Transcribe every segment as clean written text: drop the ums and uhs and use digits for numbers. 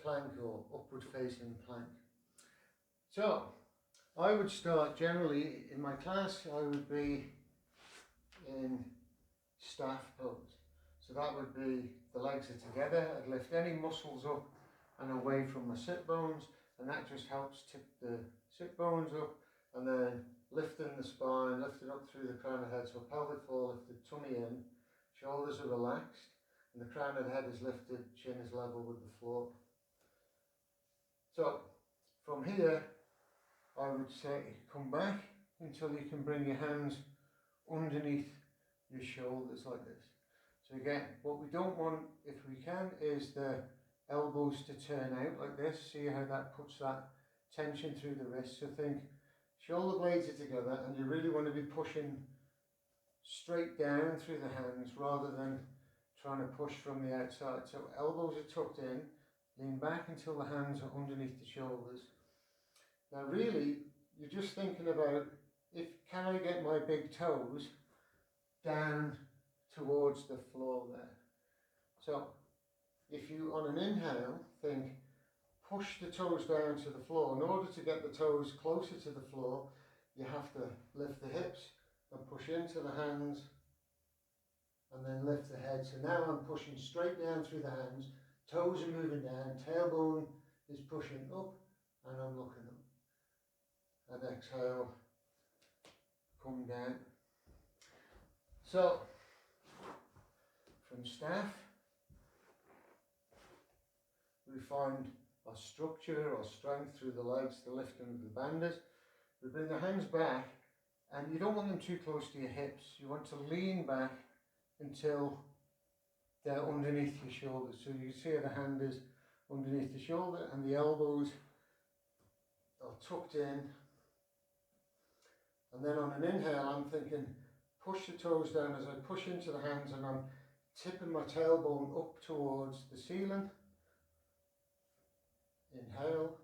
plank or upward facing plank. So I would start generally in my class, I would be in staff pose. So that would be the legs are together, I'd lift any muscles up and away from my sit bones, and that just helps tip the sit bones up, and then lifting the spine, lifting up through the crown of the head, so pelvic floor lifted, tummy in, shoulders are relaxed, and the crown of the head is lifted, chin is level with the floor. So from here, I would say come back until you can bring your hands underneath your shoulders like this. So again, what we don't want, if we can, is the elbows to turn out like this. See how that puts that tension through the wrist. So think shoulder blades are together, and you really want to be pushing straight down through the hands rather than trying to push from the outside. So elbows are tucked in, lean back until the hands are underneath the shoulders. Now really, you're just thinking about, can I get my big toes down towards the floor there? So if you, on an inhale, think push the toes down to the floor. In order to get the toes closer to the floor, you have to lift the hips and push into the hands and then lift the head. So now I'm pushing straight down through the hands, toes are moving down, tailbone is pushing up, and I'm looking up. And exhale, come down. So from staff, we find our structure, our strength through the legs, the lifting of the banders. We bring the hands back, and you don't want them too close to your hips. You want to lean back until they're underneath your shoulders. So you see the hand is underneath the shoulder and the elbows are tucked in. And then on an inhale, I'm thinking push the toes down as I push into the hands, and I'm tipping my tailbone up towards the ceiling. Inhale.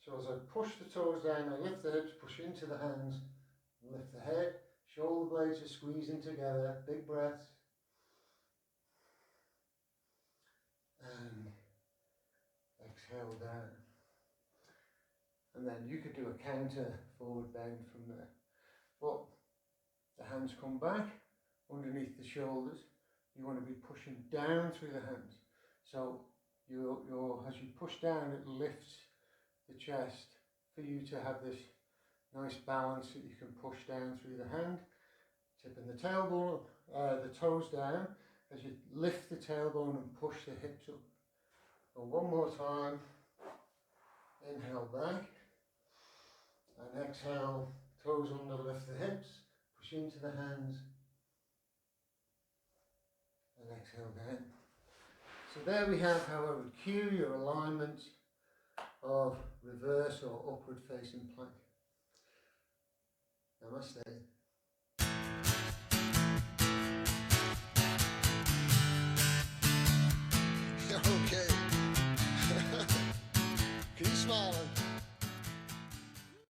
So as I push the toes down, I lift the hips, push into the hands, lift the head, shoulder blades are squeezing together, big breaths. And exhale down. And then you could do a counter forward bend from there. But the hands come back underneath the shoulders. You want to be pushing down through the hands. So as you push down, it lifts the chest for you to have this nice balance that you can push down through the hand. Tipping the tailbone, the toes down as you lift the tailbone and push the hips up. So one more time. Inhale back. And exhale, toes under, lift the hips, push into the hands, and exhale down. So there we have how I would cue your alignment of reverse or upward facing plank. Namaste.